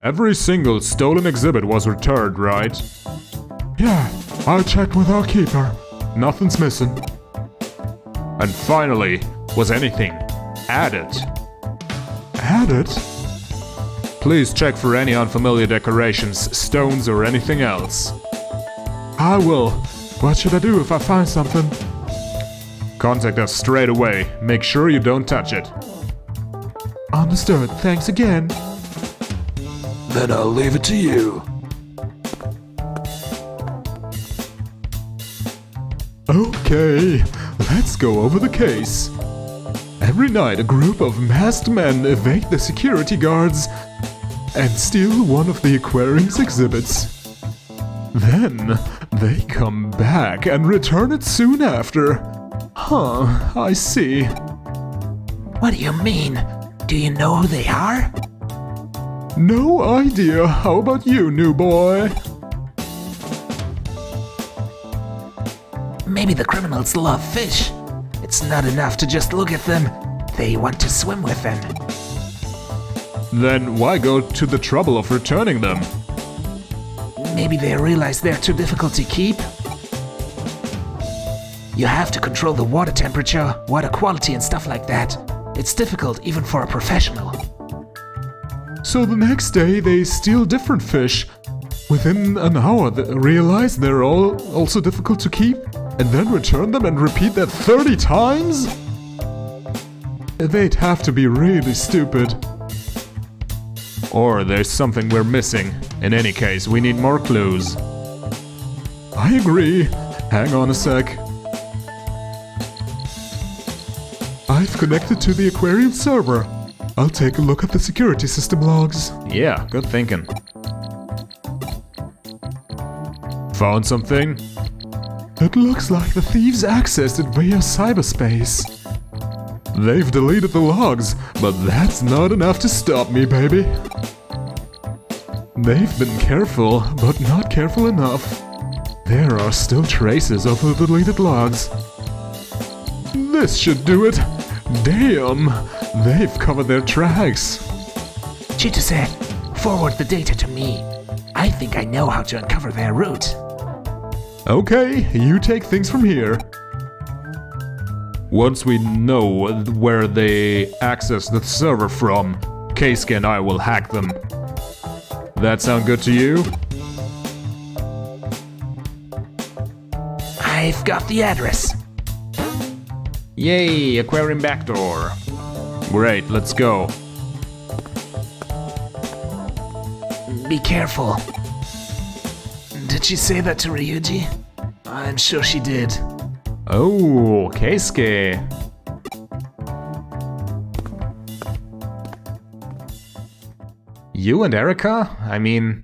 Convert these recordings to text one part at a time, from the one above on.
Every single stolen exhibit was returned, right? Yeah, I checked with our keeper. Nothing's missing. And finally, was anything added? Added? Please check for any unfamiliar decorations, stones, or anything else. I will. What should I do if I find something? Contact us straight away. Make sure you don't touch it. Understood. Thanks again. Then I'll leave it to you. Okay, let's go over the case. Every night a group of masked men evade the security guards and steal one of the aquarium's exhibits. Then they come back and return it soon after. Huh, I see. What do you mean? Do you know who they are? No idea. How about you, new boy? Maybe the criminals love fish. It's not enough to just look at them. They want to swim with them. Then why go to the trouble of returning them? Maybe they realize they're too difficult to keep. You have to control the water temperature, water quality and stuff like that. It's difficult even for a professional. So the next day they steal different fish. Within an hour they realize they're all also difficult to keep, and then return them and repeat that 30 times? They'd have to be really stupid. Or there's something we're missing. In any case, we need more clues. I agree. Hang on a sec. I've connected to the aquarium server. I'll take a look at the security system logs. Yeah, good thinking. Found something? It looks like the thieves accessed it via cyberspace. They've deleted the logs, but that's not enough to stop me, baby. They've been careful, but not careful enough. There are still traces of the deleted logs. This should do it. Damn, they've covered their tracks. Chitose, forward the data to me. I think I know how to uncover their route. Okay, you take things from here. Once we know where they access the server from, Keisuke and I will hack them. That sound good to you? I've got the address. Yay, aquarium backdoor. Great, let's go. Be careful. Did she say that to Ryuji? I'm sure she did. Oh, Keisuke. You and Erika? I mean,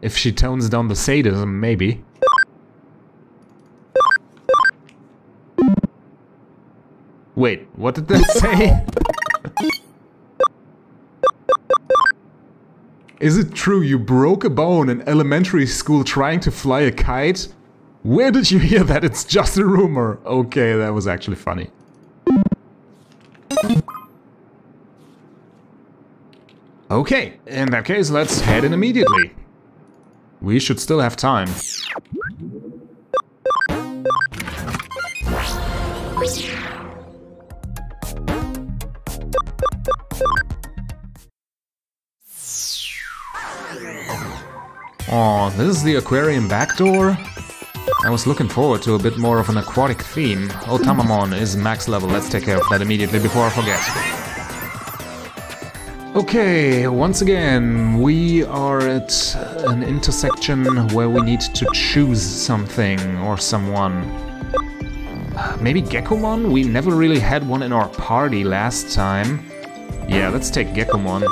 if she tones down the sadism, maybe. Wait, what did that say? Is it true you broke a bone in elementary school trying to fly a kite? Where did you hear that? It's just a rumor. Okay, that was actually funny. Okay, in that case, let's head in immediately. We should still have time. Oh, this is the aquarium backdoor? I was looking forward to a bit more of an aquatic theme. Oh, Tamamon is max level, let's take care of that immediately before I forget. Okay, once again, we are at an intersection where we need to choose something or someone. Maybe Gekomon? We never really had one in our party last time. Yeah, let's take Gekomon.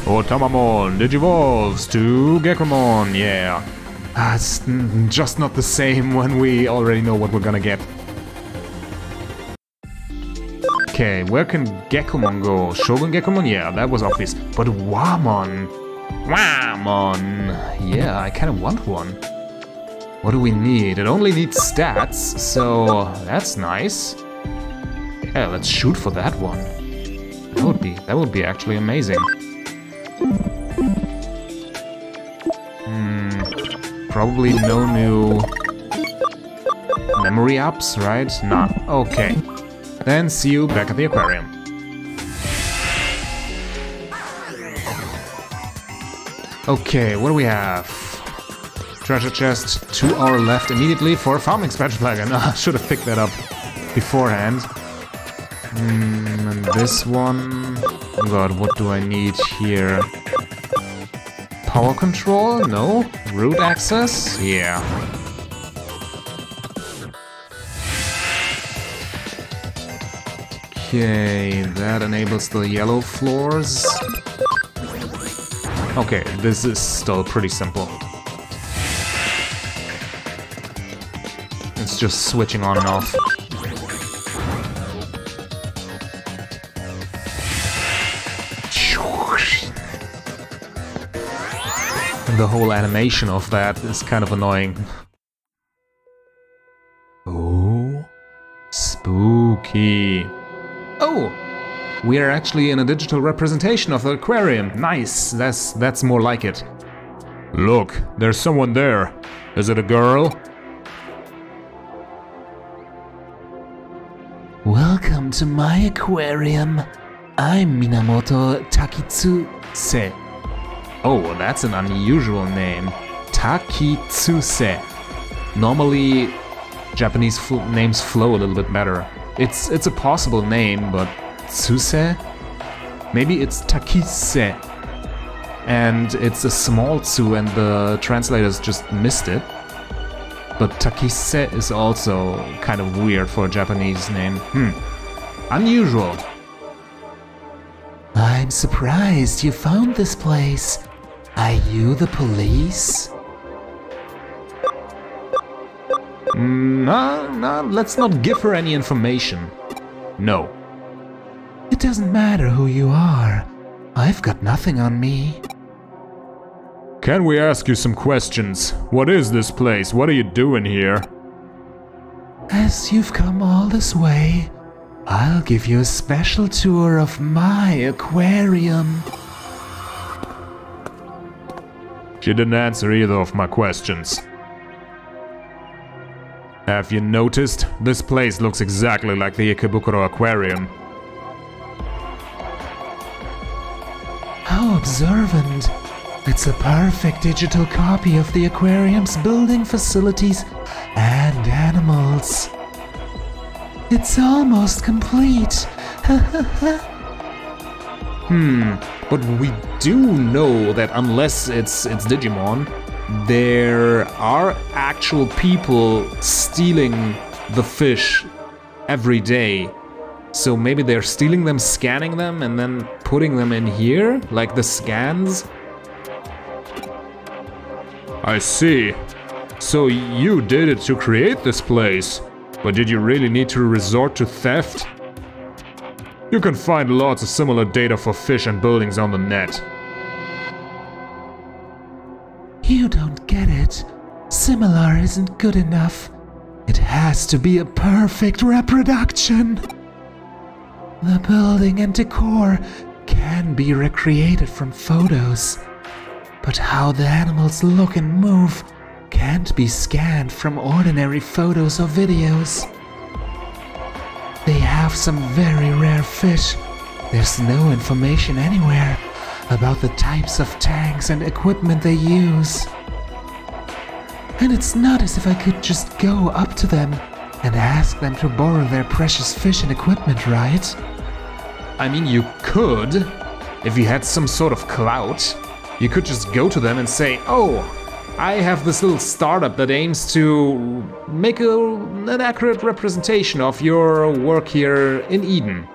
Oh, Tamamon digivolves to Gekomon, yeah. It's just not the same when we already know what we're gonna get. Okay, where can Gekomon go? Shogun Gekomon? Yeah, that was obvious. But Wamon! Wamon! Yeah, I kinda want one. What do we need? It only needs stats, so that's nice. Yeah, let's shoot for that one. That would be actually amazing. Probably no new memory ups, right? Nah. Okay. Then see you back at the aquarium. Okay, what do we have? Treasure chest, 2 hours left immediately for a farming expansion plugin. I should have picked that up beforehand. And this one... Oh god, what do I need here? Power control? No? Root access? Yeah. Okay, that enables the yellow floors. Okay, this is still pretty simple. It's just switching on and off. And the whole animation of that is kind of annoying. Oh, spooky. Oh, we are actually in a digital representation of the aquarium. Nice, that's more like it. Look, there's someone there. Is it a girl? Welcome to my aquarium. I'm Minamoto Takitsuse. Oh, that's an unusual name. Takitsuse. Normally, Japanese names flow a little bit better. It's a possible name, but Tsuse? Maybe it's Takise. And it's a small tsu and the translators just missed it. But Takise is also kind of weird for a Japanese name. Unusual. I'm surprised you found this place. Are you the police? No, let's not give her any information. No. It doesn't matter who you are. I've got nothing on me. Can we ask you some questions? What is this place? What are you doing here? As you've come all this way, I'll give you a special tour of my aquarium. She didn't answer either of my questions. Have you noticed? This place looks exactly like the Ikebukuro Aquarium. How observant. It's a perfect digital copy of the aquarium's building facilities and animals. It's almost complete. But we do know that unless it's Digimon, there are actual people stealing the fish every day. So maybe they're stealing them, scanning them, and then putting them in here, like the scans. I see. So you did it to create this place, but did you really need to resort to theft? You can find lots of similar data for fish and buildings on the net. You don't get it. Similar isn't good enough. It has to be a perfect reproduction. The building and decor can be recreated from photos, but how the animals look and move can't be scanned from ordinary photos or videos. They have some very rare fish. There's no information anywhere about the types of tanks and equipment they use. And it's not as if I could just go up to them and ask them to borrow their precious fish and equipment, right? I mean, you could, if you had some sort of clout. You could just go to them and say, oh, I have this little startup that aims to make an accurate representation of your work here in Eden.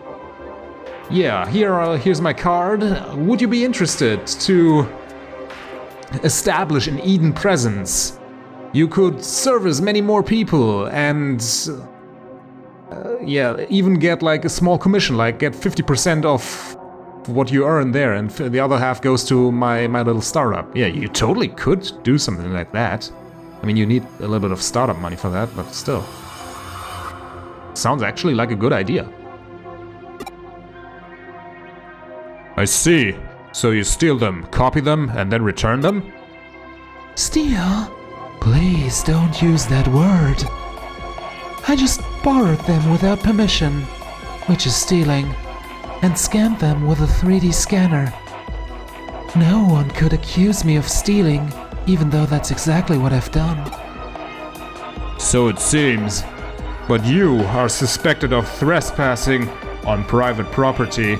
Yeah, here's my card. Would you be interested to establish an Eden presence? You could service many more people and yeah, even get like a small commission, like get 50% of what you earn there, and the other half goes to my little startup. Yeah, you totally could do something like that. I mean, you need a little bit of startup money for that, but still. Sounds actually like a good idea. I see. So you steal them, copy them, and then return them? Steal? Please don't use that word. I just borrowed them without permission, which is stealing, and scanned them with a 3D scanner. No one could accuse me of stealing, even though that's exactly what I've done. So it seems. But you are suspected of trespassing on private property.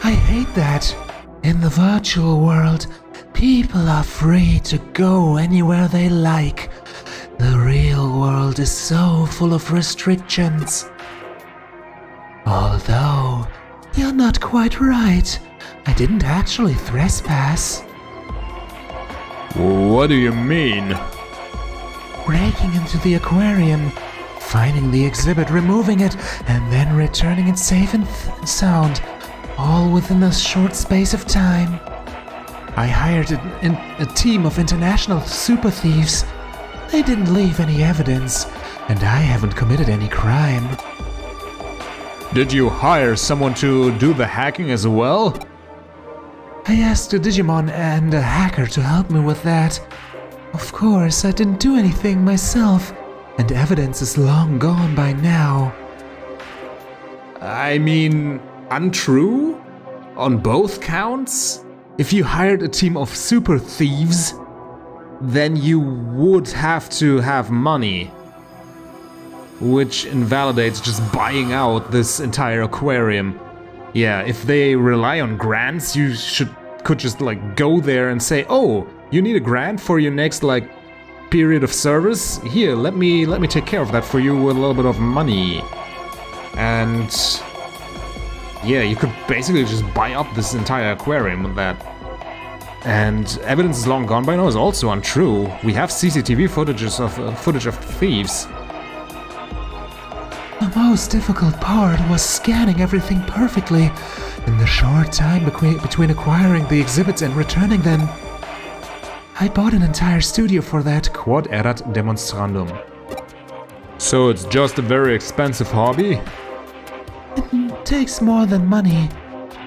I hate that. In the virtual world, people are free to go anywhere they like. The real world is so full of restrictions. Although, you're not quite right. I didn't actually trespass. What do you mean? Breaking into the aquarium, finding the exhibit, removing it, and then returning it safe and sound, all within a short space of time. I hired a team of international super thieves. They didn't leave any evidence, and I haven't committed any crime. Did you hire someone to do the hacking as well? I asked a Digimon and a hacker to help me with that. Of course, I didn't do anything myself, and evidence is long gone by now. I mean, untrue? On both counts? If you hired a team of super thieves, then you would have to have money. Which invalidates just buying out this entire aquarium. Yeah, if they rely on grants, you could just like go there and say, oh, you need a grant for your next like period of service? Here, let me take care of that for you with a little bit of money. And yeah, you could basically just buy up this entire aquarium with that. And evidence is long gone by now is also untrue. We have CCTV footage of thieves. The most difficult part was scanning everything perfectly in the short time between acquiring the exhibits and returning them. I bought an entire studio for that. Quod erat demonstrandum. So it's just a very expensive hobby? It takes more than money.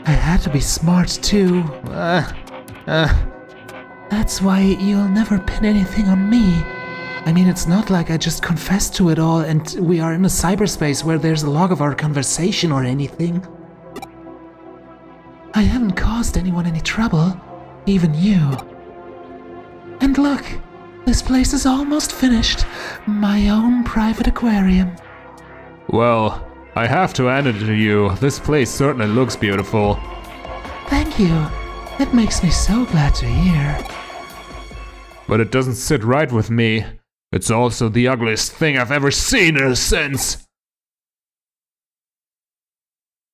I had to be smart too. That's why you'll never pin anything on me. I mean, it's not like I just confessed to it all and we are in a cyberspace where there's a log of our conversation or anything. I haven't caused anyone any trouble, even you. And look, this place is almost finished. My own private aquarium. Well, I have to hand it to you. This place certainly looks beautiful. Thank you. It makes me so glad to hear. But it doesn't sit right with me. It's also the ugliest thing I've ever seen in a sense.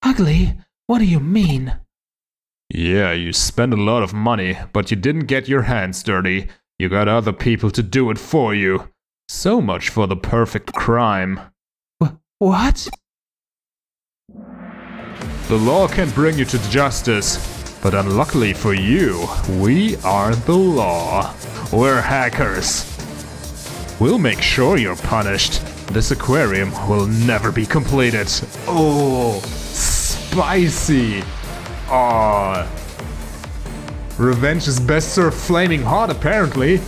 Ugly? What do you mean? Yeah, you spend a lot of money, but you didn't get your hands dirty. You got other people to do it for you. So much for the perfect crime. What? The law can bring you to justice, but unluckily for you, we are the law. We're hackers. We'll make sure you're punished. This aquarium will never be completed. Oh, spicy. Oh. Revenge is best served flaming hot, apparently.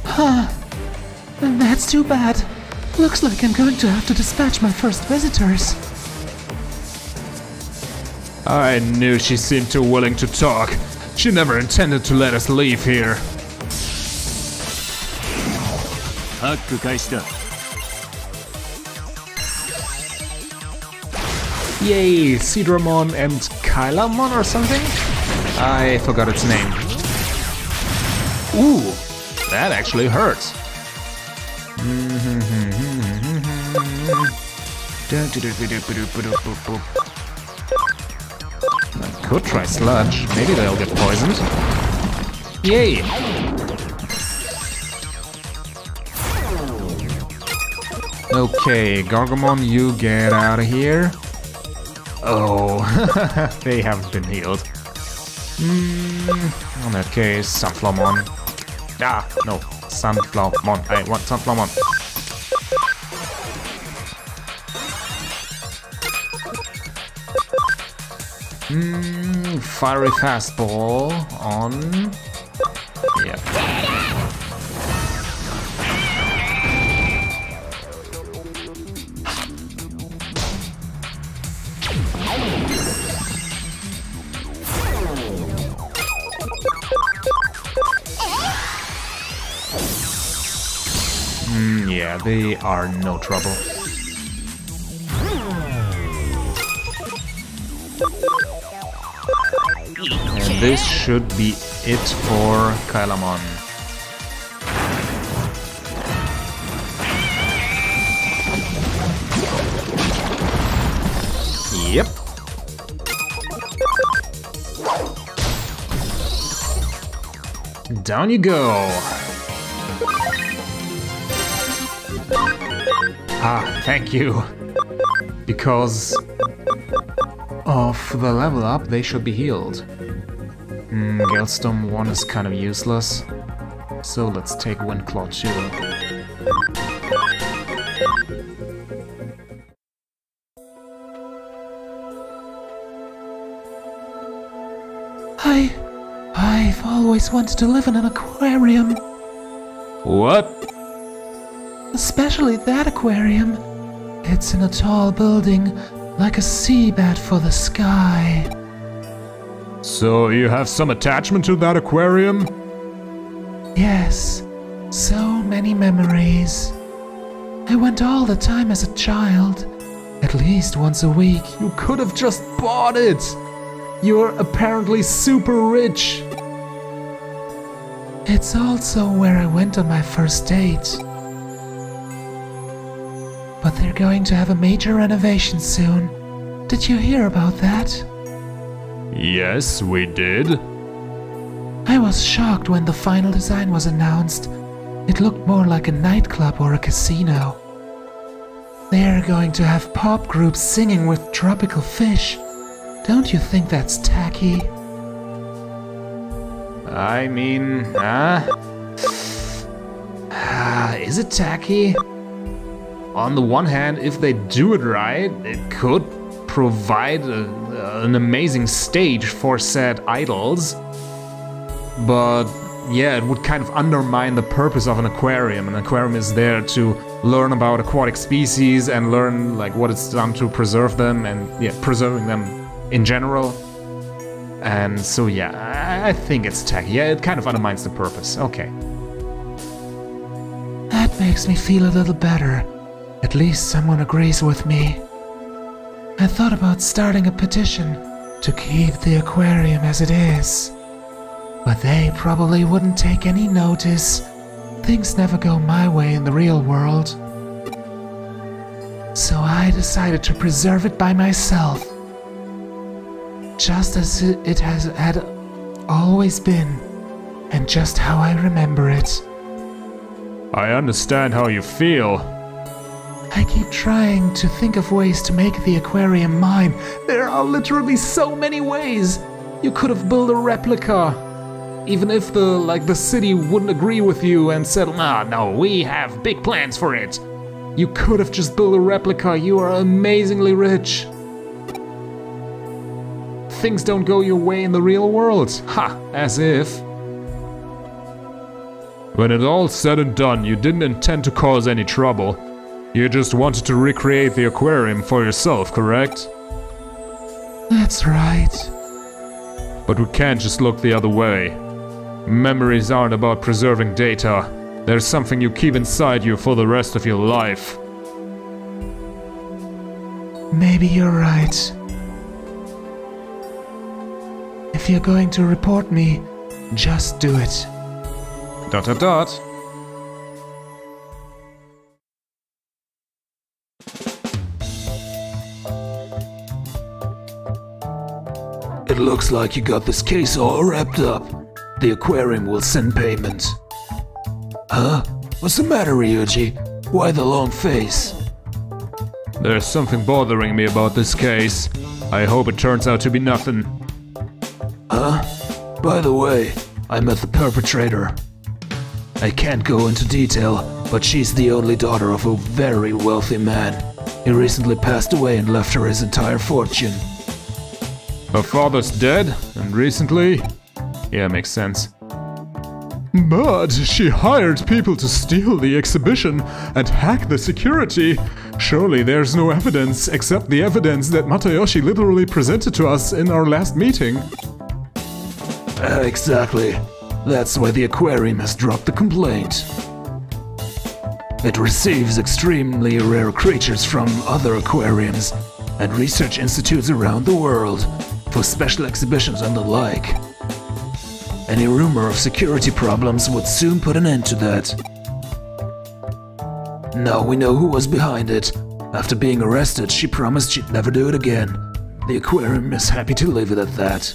Huh. That's too bad. Looks like I'm going to have to dispatch my first visitors. I knew she seemed too willing to talk. She never intended to let us leave here. Yay, Cedramon and Kylamon or something? I forgot its name. Ooh, that actually hurts. I could try Sludge. Maybe they'll get poisoned. Yay! Okay, Gargamon, you get out of here. Oh, they haven't been healed. In that case, Sunflowmon. Ah, no, Sunflowmon. I want Sunflowmon. Fiery fastball on... Yep. Yeah, they are no trouble. And this should be it for Kailamon. Yep. Down you go. Ah, thank you. Because of the level up, they should be healed. Galestorm 1 is kind of useless. So let's take Windclaw 2. I've always wanted to live in an aquarium. What? Especially that aquarium. It's in a tall building, like a seabed for the sky. So you have some attachment to that aquarium? Yes, so many memories. I went all the time as a child, at least once a week. You could have just bought it! You're apparently super rich! It's also where I went on my first date. But they're going to have a major renovation soon. Did you hear about that? Yes, we did. I was shocked when the final design was announced. It looked more like a nightclub or a casino. They're going to have pop groups singing with tropical fish. Don't you think that's tacky? I mean, is it tacky? On the one hand, if they do it right, it could provide an amazing stage for said idols. But yeah, it would kind of undermine the purpose of an aquarium. An aquarium is there to learn about aquatic species and learn like what it's done to preserve them and yeah, preserving them in general. And so yeah, I think it's tacky. Yeah, it kind of undermines the purpose. Okay. That makes me feel a little better. At least someone agrees with me. I thought about starting a petition to keep the aquarium as it is. But they probably wouldn't take any notice. Things never go my way in the real world. So I decided to preserve it by myself. Just as it had always been, and just how I remember it. I understand how you feel. I keep trying to think of ways to make the aquarium mine. There are literally so many ways. You could have built a replica. Even if the city wouldn't agree with you and said, "Ah, no, we have big plans for it." You could have just built a replica. You are amazingly rich. Things don't go your way in the real world. Ha, as if. When it's all said and done, you didn't intend to cause any trouble. You just wanted to recreate the aquarium for yourself, correct? That's right. But we can't just look the other way. Memories aren't about preserving data. There's something you keep inside you for the rest of your life. Maybe you're right. If you're going to report me, just do it. ... It looks like you got this case all wrapped up. The aquarium will send payment. Huh? What's the matter, Ryuji? Why the long face? There's something bothering me about this case. I hope it turns out to be nothing. Huh? By the way, I met the perpetrator. I can't go into detail, but she's the only daughter of a very wealthy man. He recently passed away and left her his entire fortune. Her father's dead, and recently... Yeah, makes sense. But she hired people to steal the exhibition and hack the security. Surely there's no evidence except the evidence that Matayoshi literally presented to us in our last meeting. Exactly. That's why the aquarium has dropped the complaint. It receives extremely rare creatures from other aquariums and research institutes around the world for special exhibitions and the like. Any rumor of security problems would soon put an end to that. Now we know who was behind it. After being arrested, she promised she'd never do it again. The aquarium is happy to leave it at that.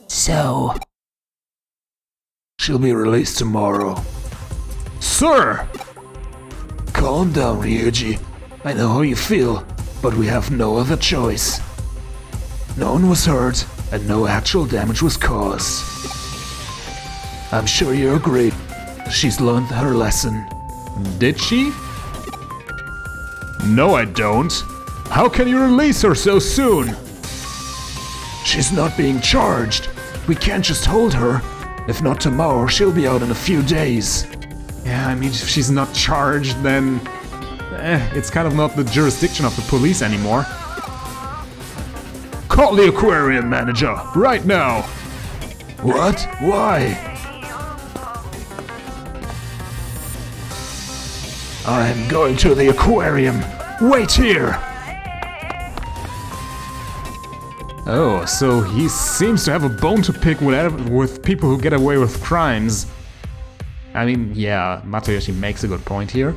So... She'll be released tomorrow. Sir! Calm down, Ryuji. I know how you feel, but we have no other choice. No one was hurt, and no actual damage was caused. I'm sure you agree. She's learned her lesson. Did she? No, I don't. How can you release her so soon? She's not being charged. We can't just hold her. If not tomorrow, she'll be out in a few days. Yeah, I mean, if she's not charged, then... it's kind of not the jurisdiction of the police anymore. Call the aquarium manager, right now! What? Why? I'm going to the aquarium. Wait here! Oh, so he seems to have a bone to pick with people who get away with crimes. I mean, yeah, Matayoshi makes a good point here.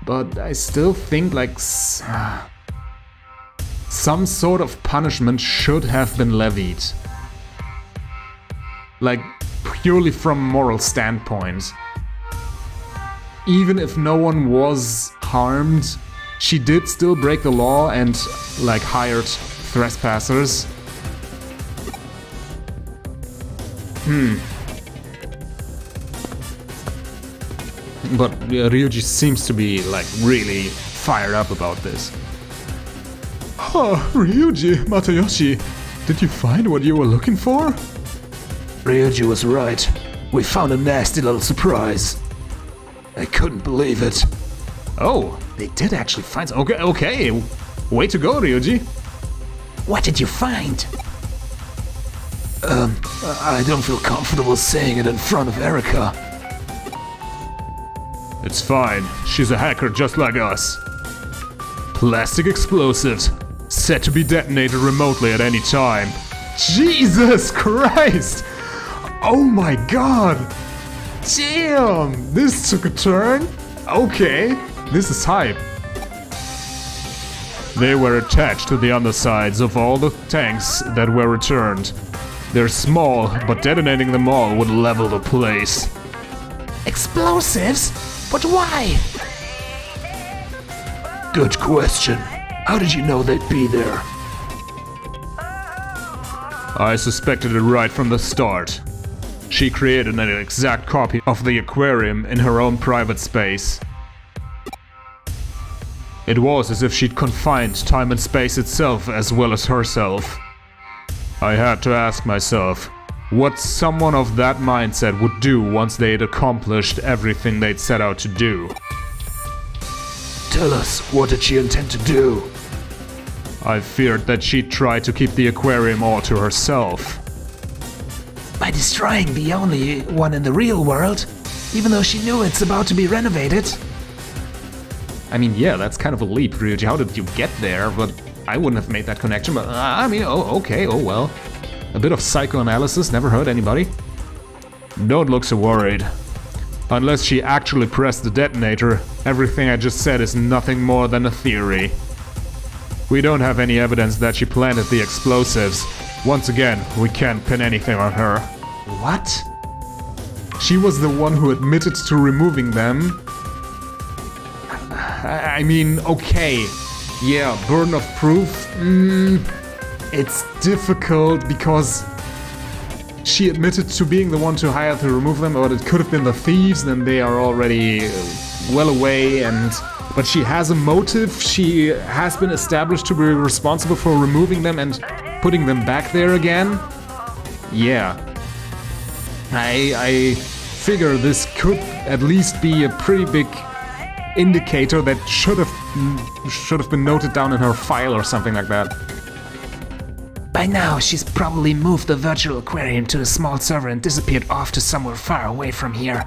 But I still think, like, some sort of punishment should have been levied. Like, purely from a moral standpoint. Even if no one was harmed, she did still break the law and, like, hired trespassers. But Ryuji seems to be, like, really fired up about this. Oh, Ryuji, Matayoshi, did you find what you were looking for? Ryuji was right. We found a nasty little surprise. I couldn't believe it. Oh, they did actually find... Okay. Way to go, Ryuji. What did you find? I don't feel comfortable saying it in front of Erika. It's fine. She's a hacker just like us. Plastic explosives, set to be detonated remotely at any time. Jesus Christ! Oh my god! Damn! This took a turn? Okay, this is hype. They were attached to the undersides of all the tanks that were returned. They're small, but detonating them all would level the place. Explosives? But why? Good question. How did you know they'd be there? I suspected it right from the start. She created an exact copy of the aquarium in her own private space. It was as if she'd confined time and space itself as well as herself. I had to ask myself what someone of that mindset would do once they'd accomplished everything they'd set out to do. Tell us, what did she intend to do? I feared that she'd try to keep the aquarium all to herself. By destroying the only one in the real world, even though she knew it's about to be renovated? I mean, yeah, that's kind of a leap, Ryuji. How did you get there? But I wouldn't have made that connection, but I mean, okay, oh well. A bit of psychoanalysis never hurt anybody. Don't look so worried. Unless she actually pressed the detonator, everything I just said is nothing more than a theory. We don't have any evidence that she planted the explosives. Once again, we can't pin anything on her. What? She was the one who admitted to removing them? I mean, okay. Yeah, burden of proof? It's difficult because she admitted to being the one to hire to remove them, but it could have been the thieves, then they are already well away, but she has a motive. She has been established to be responsible for removing them and putting them back there again. Yeah. I figure this could at least be a pretty big indicator that should have been noted down in her file or something like that. By now, she's probably moved the virtual aquarium to a small server and disappeared off to somewhere far away from here.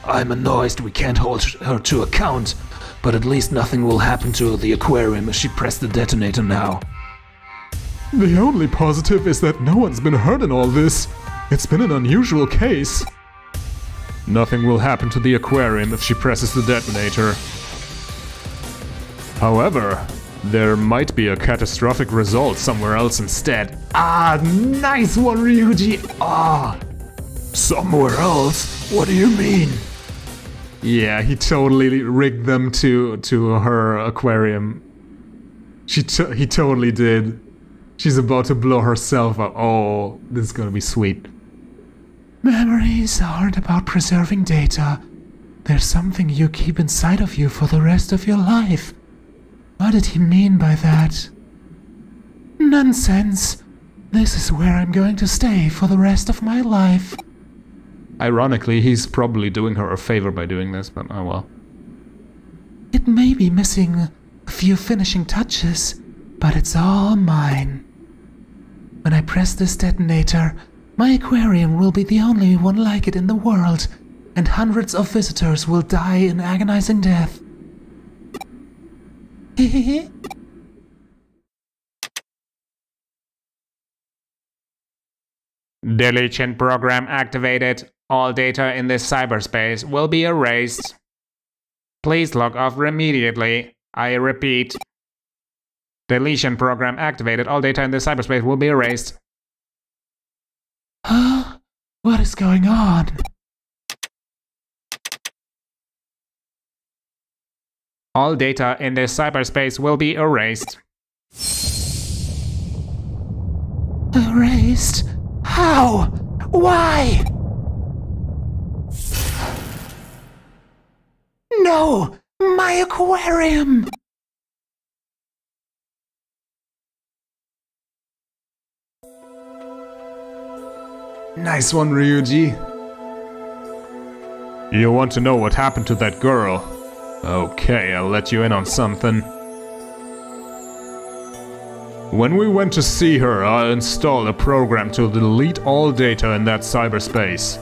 I'm annoyed we can't hold her to account, but at least nothing will happen to the aquarium if she pressed the detonator now. The only positive is that no one's been hurt in all this. It's been an unusual case. Nothing will happen to the aquarium if she presses the detonator. However, there might be a catastrophic result somewhere else instead. Ah, nice one, Ryuji! Ah! Somewhere else? What do you mean? Yeah, he totally rigged them to her aquarium. He totally did. She's about to blow herself up. Oh, this is gonna be sweet. Memories aren't about preserving data. They're something you keep inside of you for the rest of your life. What did he mean by that? Nonsense. This is where I'm going to stay for the rest of my life. Ironically, he's probably doing her a favor by doing this, but oh well. It may be missing a few finishing touches, but it's all mine. When I press this detonator, my aquarium will be the only one like it in the world, and hundreds of visitors will die an agonizing death. Hehehe. Deletion program activated. All data in this cyberspace will be erased. Please log off immediately. I repeat. Deletion program activated. All data in this cyberspace will be erased. Huh? What is going on? All data in this cyberspace will be erased. Erased? How? Why? No! My aquarium! Nice one, Ryuji. You want to know what happened to that girl? Okay, I'll let you in on something. When we went to see her, I installed a program to delete all data in that cyberspace.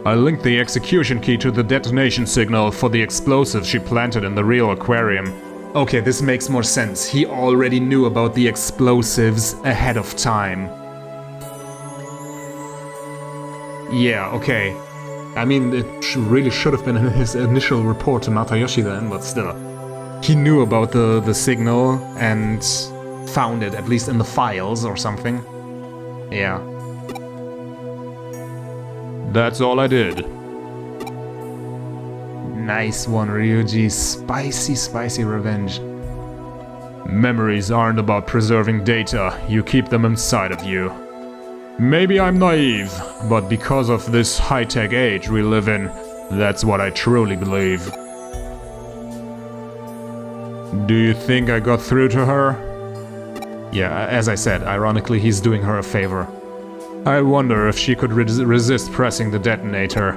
I linked the execution key to the detonation signal for the explosive she planted in the real aquarium. Okay, this makes more sense. He already knew about the explosives ahead of time. Yeah, okay. I mean, it really should have been in his initial report to Matayoshi then, but still. He knew about the signal and found it, at least in the files or something. Yeah. That's all I did. Nice one, Ryuji. Spicy, spicy revenge. Memories aren't about preserving data, you keep them inside of you. Maybe I'm naive, but because of this high-tech age we live in, that's what I truly believe. Do you think I got through to her? Yeah, as I said, ironically he's doing her a favor. I wonder if she could resist pressing the detonator.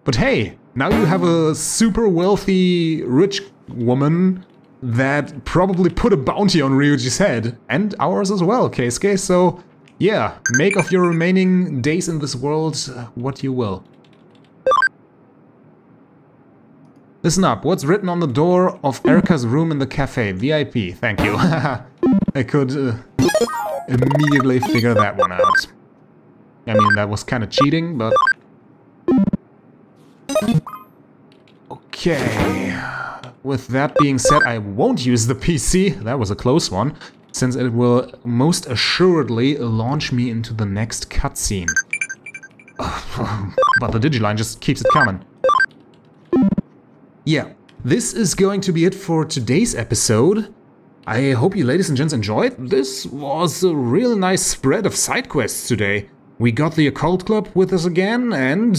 But hey, now you have a super wealthy, rich woman that probably put a bounty on Ryuji's head, and ours as well, Keisuke, so yeah, make of your remaining days in this world what you will. Listen up, what's written on the door of Erika's room in the cafe? VIP, thank you. I could immediately figure that one out. I mean, that was kind of cheating, but... Okay... With that being said, I won't use the PC, that was a close one, since it will most assuredly launch me into the next cutscene. But the Digiline just keeps it coming. Yeah, this is going to be it for today's episode. I hope you ladies and gents enjoyed. This was a real nice spread of side quests today. We got the Occult Club with us again, and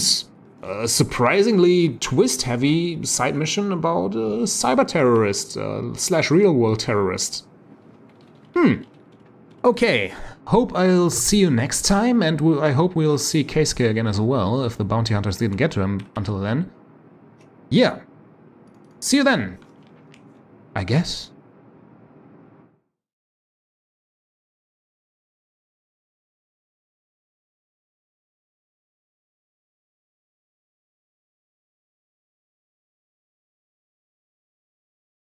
a surprisingly twist-heavy side mission about a cyber terrorist slash real-world terrorist. Okay, hope I'll see you next time, and I hope we'll see Keisuke again as well, if the bounty hunters didn't get to him until then. Yeah, see you then, I guess.